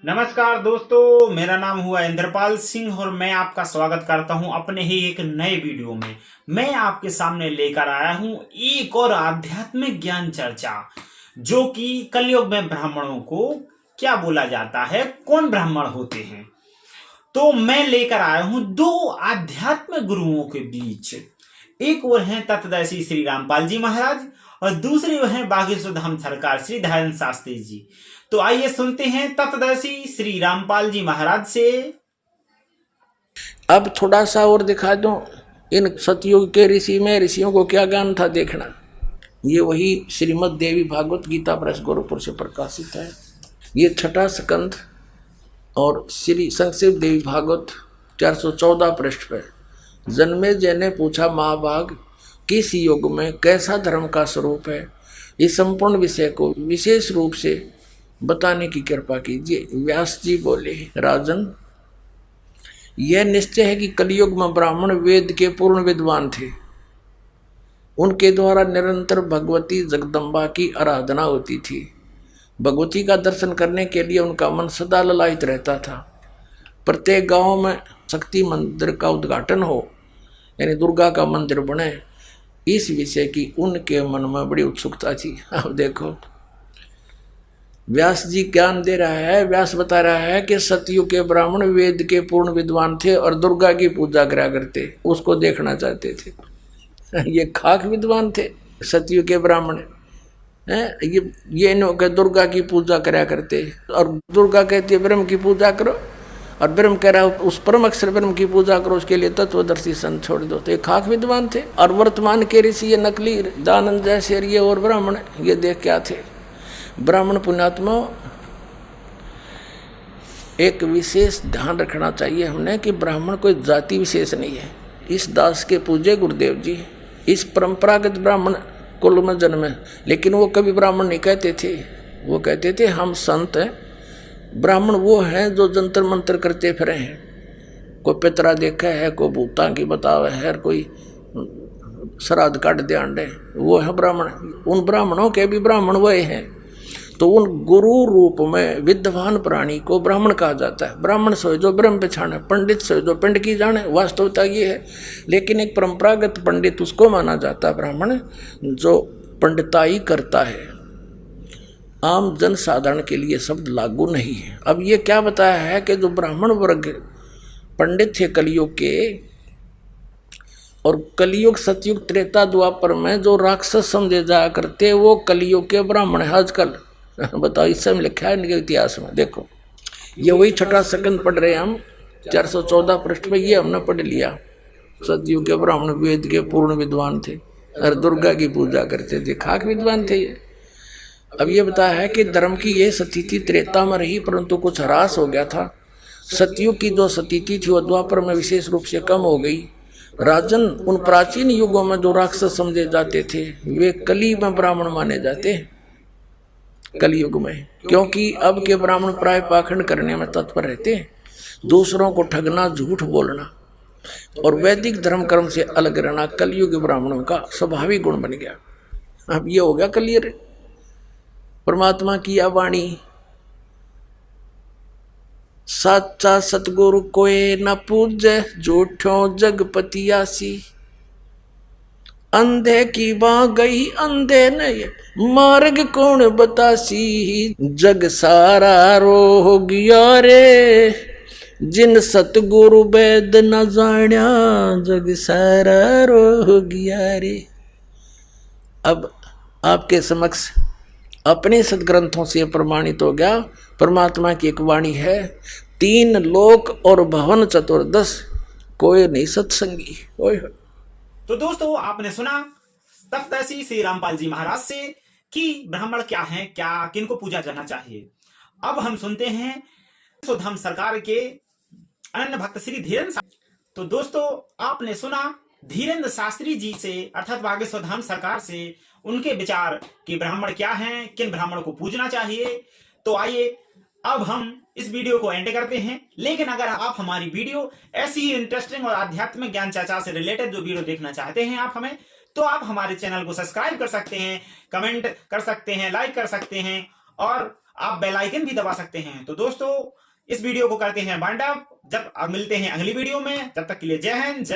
नमस्कार दोस्तों, मेरा नाम हुआ इंद्रपाल सिंह और मैं आपका स्वागत करता हूं अपने ही एक नए वीडियो में। मैं आपके सामने लेकर आया हूं एक और आध्यात्मिक ज्ञान चर्चा, जो कि कलयुग में ब्राह्मणों को क्या बोला जाता है, कौन ब्राह्मण होते हैं। तो मैं लेकर आया हूं दो आध्यात्मिक गुरुओं के बीच। एक और हैं तत्वदर्शी श्री रामपाल जी महाराज और दूसरे वो हैं बागेश्वर धाम सरकार श्री धैर्य शास्त्री जी। तो आइए सुनते हैं तत्वदर्शी श्री रामपाल जी महाराज से। अब थोड़ा सा और दिखा दूं, इन सतयुग के ऋषि में ऋषियों को क्या ज्ञान था देखना। ये वही श्रीमद् देवी भागवत गीता प्रेस गोरखपुर से प्रकाशित है। ये छठा स्कंध और श्री संक्षिप्त देवी भागवत 414 पृष्ठ पर। जन्मेजय ने पूछा, महाभाग किस युग में कैसा धर्म का स्वरूप है, इस संपूर्ण विषय को विशेष रूप से बताने की कृपा कीजिए। व्यास जी बोले, राजन, यह निश्चय है कि कलयुग में ब्राह्मण वेद के पूर्ण विद्वान थे। उनके द्वारा निरंतर भगवती जगदम्बा की आराधना होती थी। भगवती का दर्शन करने के लिए उनका मन सदा ललायित रहता था। प्रत्येक गांव में शक्ति मंदिर का उद्घाटन हो, यानी दुर्गा का मंदिर बने, इस विषय की उनके मन में बड़ी उत्सुकता थी। अब देखो, व्यास जी ज्ञान दे रहा है। व्यास बता रहा है कि सतयुग के ब्राह्मण वेद के पूर्ण विद्वान थे और दुर्गा की पूजा करा करते, उसको देखना चाहते थे। ये खाक विद्वान थे सतयुग के ब्राह्मण हैं। ये इन्होंने दुर्गा की पूजा करा करते और दुर्गा कहती है ब्रह्म की पूजा करो, और ब्रह्म कह रहा है उस परम अक्षर ब्रह्म की पूजा करो, उसके लिए तत्वदर्शी संत छोड़ दो। तो ये खाक विद्वान थे। और वर्तमान के ऋषि ये नकली दानंद जैसे ये और ब्राह्मण ये देख क्या थे। ब्राह्मण पुण्यात्मा, एक विशेष ध्यान रखना चाहिए हमने कि ब्राह्मण कोई जाति विशेष नहीं है। इस दास के पूज्य गुरुदेव जी इस परंपरागत ब्राह्मण कुल में जन्मे, लेकिन वो कभी ब्राह्मण नहीं कहते थे। वो कहते थे हम संत हैं। ब्राह्मण वो हैं जो जंतर मंत्र करते फिरे हैं। कोई पितरा देखा है, कोई भूता की बतावे है, कोई श्राद्ध काट दे अंडे, वो है ब्राह्मण। उन ब्राह्मणों के भी ब्राह्मण वही हैं। तो उन गुरु रूप में विद्वान प्राणी को ब्राह्मण कहा जाता है। ब्राह्मण सोए जो ब्रह्म पहचाने, पंडित सोए जो पिंड की जाने। वास्तवता ये है, लेकिन एक परंपरागत पंडित उसको माना जाता है ब्राह्मण जो पंडिताई करता है। आम जन साधारण के लिए शब्द लागू नहीं है। अब ये क्या बताया है कि जो ब्राह्मण वर्ग पंडित थे कलयुग के, और कलयुग सतयुग त्रेता द्वापर में जो राक्षस समझे जाया करते, वो कलयुग के ब्राह्मण है आजकल। बताओ, इस समय लिखा है इनके इतिहास में। देखो, ये वही छठा स्कंद पढ़ रहे हैं हम, 414 पृष्ठ में। ये हमने पढ़ लिया। सतयुग के ब्राह्मण वेद के पूर्ण विद्वान थे और दुर्गा की पूजा करते थे। खाक विद्वान थे ये। अब ये बताया है कि धर्म की ये स्थिति त्रेता में रही, परंतु कुछ ह्रास हो गया था। सतयुग की जो स्थिति थी वो द्वापर में विशेष रूप से कम हो गई। राजन, उन प्राचीन युगों में जो राक्षस समझे जाते थे वे कली में ब्राह्मण माने जाते हैं। कलयुग में, क्योंकि अब के ब्राह्मण प्राय पाखंड करने में तत्पर रहते हैं, दूसरों को ठगना, झूठ बोलना और वैदिक धर्म कर्म से अलग रहना कलयुग ब्राह्मणों का स्वाभाविक गुण बन गया। अब ये हो गया क्लियर। परमात्मा की यह वाणी, साचा सतगुरु कोई न पूजे, झूठों जगपति आसी। अंधे की बाँ गई अंधे नहीं, मार्ग कौन बतासी। जग सारा रो गया रे, जिन सतगुरु वेद न जान्या, जग सारा रो गया रे। अब आपके समक्ष अपने सदग्रंथों से प्रमाणित हो गया, परमात्मा की एक वाणी है, 3 लोक और भवन चतुर्दश, कोई नहीं सत्संगी। तो दोस्तों, आपने सुना तत्वदर्शी श्री रामपाल जी महाराज से कि ब्राह्मण क्या हैं, क्या किनको पूजा करना चाहिए। अब हम सुनते हैं धाम सरकार के अनन्य भक्त श्री धीरेन्द्र शास्त्री। तो दोस्तों, आपने सुना धीरेन्द्र शास्त्री जी से, अर्थात बागेश्वर धाम सरकार से, उनके विचार कि ब्राह्मण क्या हैं, किन ब्राह्मण को पूजना चाहिए। तो आइए अब हम इस वीडियो को एंड करते हैं। लेकिन अगर आप हमारी वीडियो ऐसी ही इंटरेस्टिंग और आध्यात्मिक ज्ञान चर्चा से रिलेटेड जो वीडियो देखना चाहते हैं आप हमें, तो आप हमारे चैनल को सब्सक्राइब कर सकते हैं, कमेंट कर सकते हैं, लाइक कर सकते हैं और आप बेल आइकन भी दबा सकते हैं। तो दोस्तों इस वीडियो को करते हैं वाइंड अप, जब मिलते हैं अगली वीडियो में, तब तक के लिए जय हिंद।